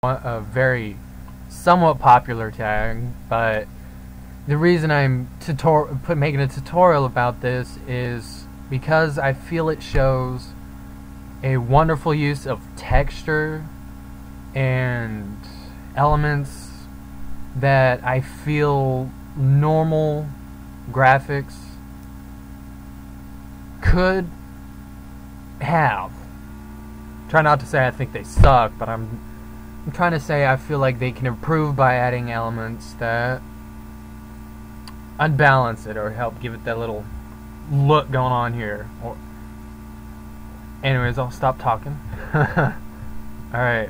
a very somewhat popular tag, but the reason I'm making a tutorial about this is because I feel it shows a wonderful use of texture and elements that I feel normal graphics could have. Try not to say I think they suck, but I'm trying to say I feel like they can improve by adding elements that unbalance it or help give it that little look going on here. Anyways, I'll stop talking. Alright.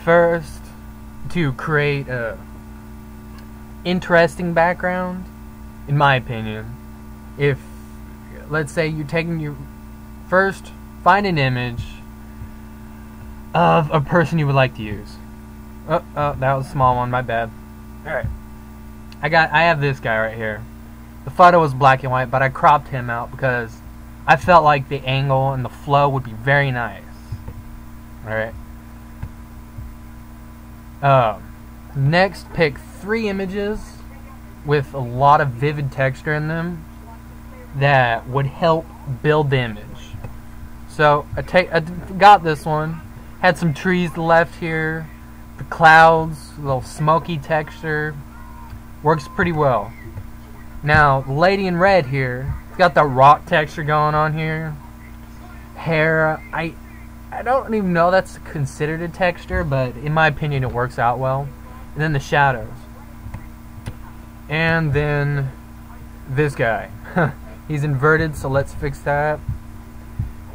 First, to create a interesting background, in my opinion, if, let's say you're taking your first, find an image of a person you would like to use. Oh, that was a small one, my bad. Alright. I have this guy right here. The photo was black and white, but I cropped him out because I felt like the angle and the flow would be very nice. Alright. Next, pick 3 images with a lot of vivid texture in them that would help build the image. So I got this one. Had some trees to the left here. The clouds, a little smoky texture. Works pretty well. Now, the lady in red here, got the rock texture going on here. Hair, I don't even know that's considered a texture, but in my opinion it works out well. And then the shadows. And then this guy. He's inverted, so let's fix that.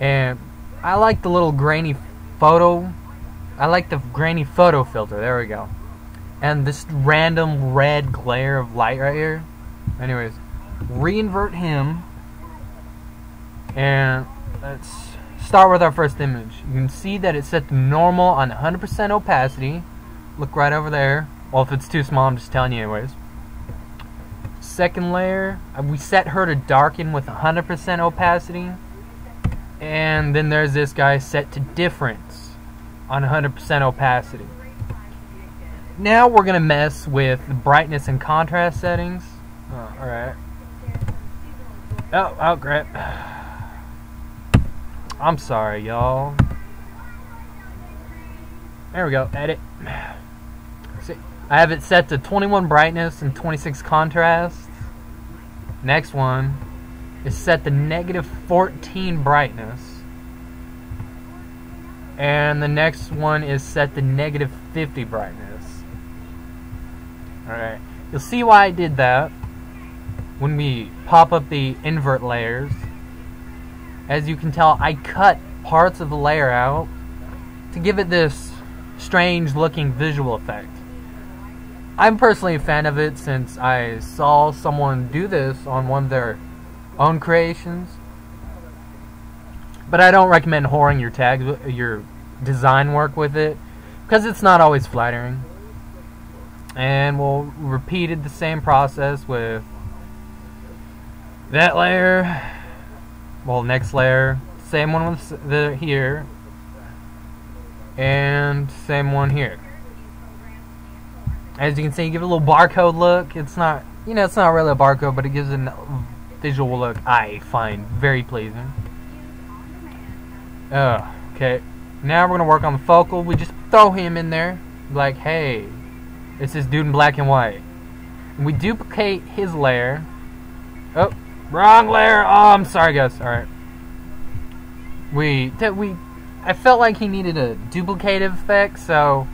And I like the little grainy photo. I like the grainy photo filter. There we go. And this random red glare of light right here. Anyways, reinvert him. And let's start with our first image. You can see that it's set to normal on 100% opacity. Look right over there. Well, if it's too small, I'm just telling you anyways. Second layer, we set her to darken with 100% opacity. And then there's this guy set to difference on 100% opacity. Now we're going to mess with the brightness and contrast settings. Oh, alright. Oh, great. I'm sorry, y'all. There we go. Edit. See, I have it set to 21 brightness and 26 contrast. Next one is set to -14 brightness. And the next one is set to -50 brightness. Alright. You'll see why I did that when we pop up the invert layers. As you can tell, I cut parts of the layer out to give it this strange looking visual effect. I'm personally a fan of it since I saw someone do this on one of their own creations. But I don't recommend whoring your tags, your design work with it, because it's not always flattering. And we'll repeated the same process with that layer. Well, next layer, same one with the here, and same one here. As you can see, give it a little barcode look. It's not, it's not really a barcode, but it gives it a visual look I find very pleasing. Okay. Now we're gonna work on the focal. We just throw him in there, like, hey, it's this dude in black and white. And we duplicate his layer. Oh, wrong layer. Oh, I'm sorry, guys. All right. I felt like he needed a duplicative effect, so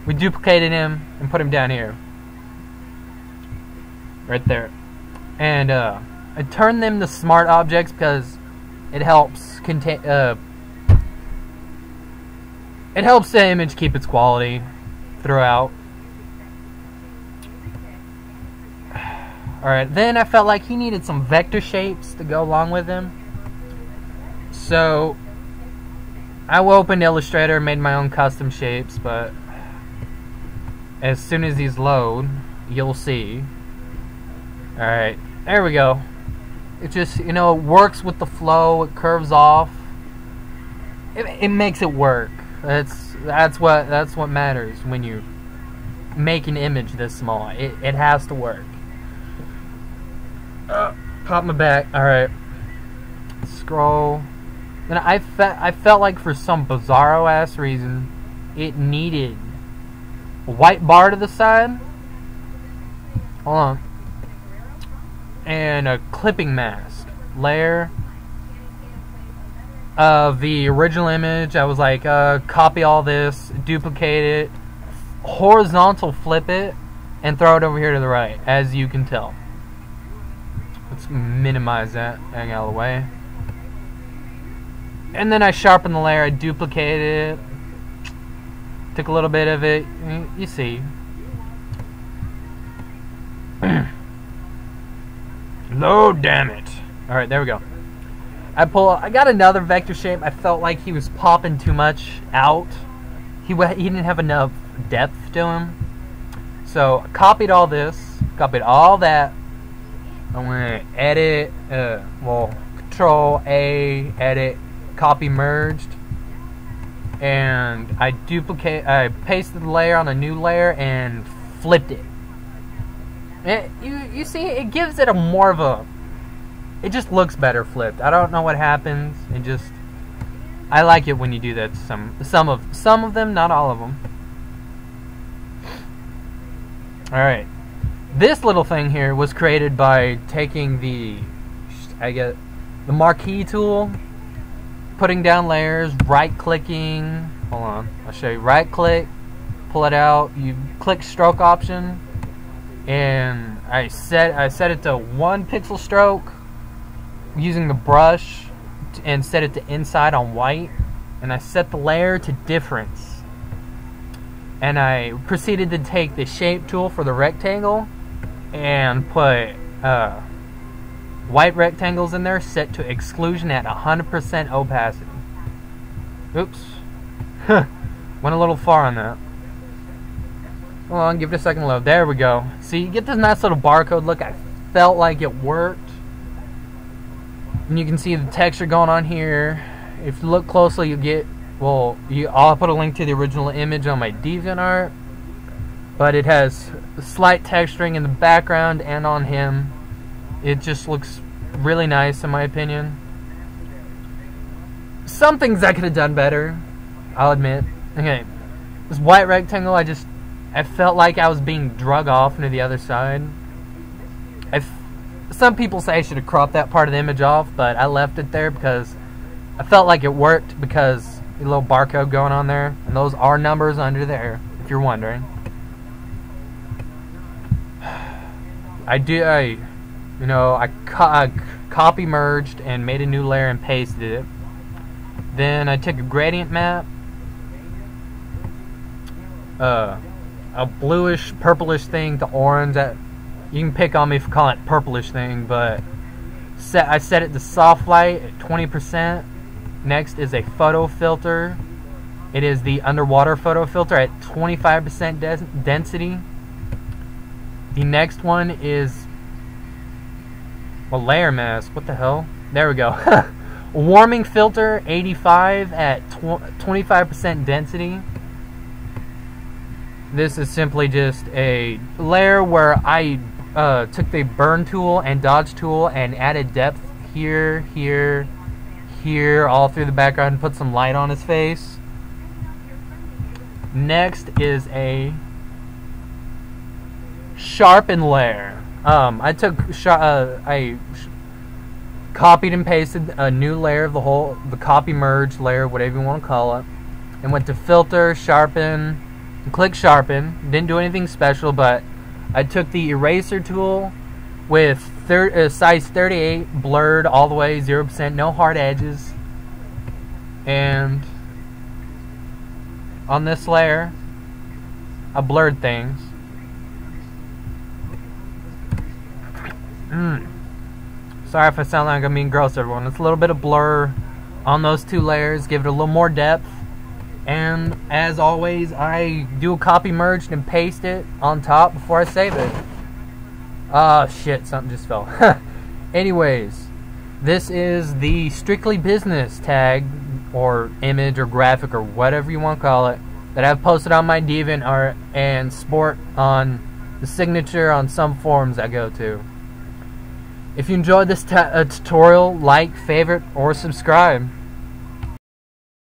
we duplicated him and put him down here, right there. And I turned them to smart objects because it helps it helps the image keep its quality throughout. Alright, then I felt like he needed some vector shapes to go along with him. So I opened Illustrator and made my own custom shapes, but as soon as these load, you'll see. Alright, there we go. It just, it works with the flow, it curves off. It makes it work. That's what matters when you make an image this small. It has to work. Pop my back. All right. Scroll. Then I felt like for some bizarro ass reason it needed a white bar to the side. Hold on. And a clipping mask layer of the original image. I was like, copy all this, duplicate it, horizontal flip it, and throw it over here to the right, as you can tell. Let's minimize that, hang out of the way. And then I sharpened the layer, I duplicated it, took a little bit of it, you see. No, damn it. Alright, there we go. I got another vector shape. I felt like he was popping too much out. He didn't have enough depth to him. So I copied all this, copied all that. I'm gonna edit, Control A, edit, copy merged, and I pasted the layer on a new layer and flipped it. You see, it gives it a more of a. It just looks better flipped. I don't know what happens. I like it when you do that. Some of them, not all of them. All right. This little thing here was created by taking the marquee tool, putting down layers, right-clicking. Hold on, I'll show you. Right-click, pull it out. You click stroke option, and I set it to 1 pixel stroke using the brush, and set it to inside on white. And I set the layer to difference. And I proceeded to take the shape tool for the rectangle and put white rectangles in there, set to exclusion at 100% opacity. Oops. Went a little far on that. Hold on, give it a second to load. There we go. See, you get this nice little barcode look. I felt like it worked. And you can see the texture going on here. If you look closely, you get, I'll put a link to the original image on my DeviantArt. But it has slight texturing in the background and on him. It just looks really nice in my opinion. Some things I could have done better, I'll admit. Okay, this white rectangle, I felt like I was being drug off into the other side. Some people say I should have cropped that part of the image off, but I left it there because I felt like it worked, because a little barcode going on there, and those are numbers under there, if you're wondering. I copy merged and made a new layer and pasted it. Then I took a gradient map, a bluish, purplish thing to orange. You can pick on me for calling it purplish thing, but I set it to soft light at 20%. Next is a photo filter. It is the underwater photo filter at 25% density. The next one is a layer mask. What the hell? There we go. Warming filter 85 at 25% density. This is simply just a layer where I took the burn tool and dodge tool and added depth here, here, here, all through the background, and put some light on his face. Next is a sharpen layer. I copied and pasted a new layer of the copy merge layer, whatever you want to call it, and went to filter, sharpen, and click sharpen. Didn't do anything special, but I took the eraser tool with size 38, blurred all the way, 0%, no hard edges, and on this layer I blurred things. Sorry if I sound like I'm being gross, everyone. It's a little bit of blur on those two layers, give it a little more depth. And as always, I do a copy merge and paste it on top before I save it. Oh shit, something just fell. Anyways, This is the strictly business tag or image or graphic or whatever you want to call it that I've posted on my DeviantArt and sport on the signature on some forums I go to. If you enjoyed this tutorial, like, favorite, or subscribe.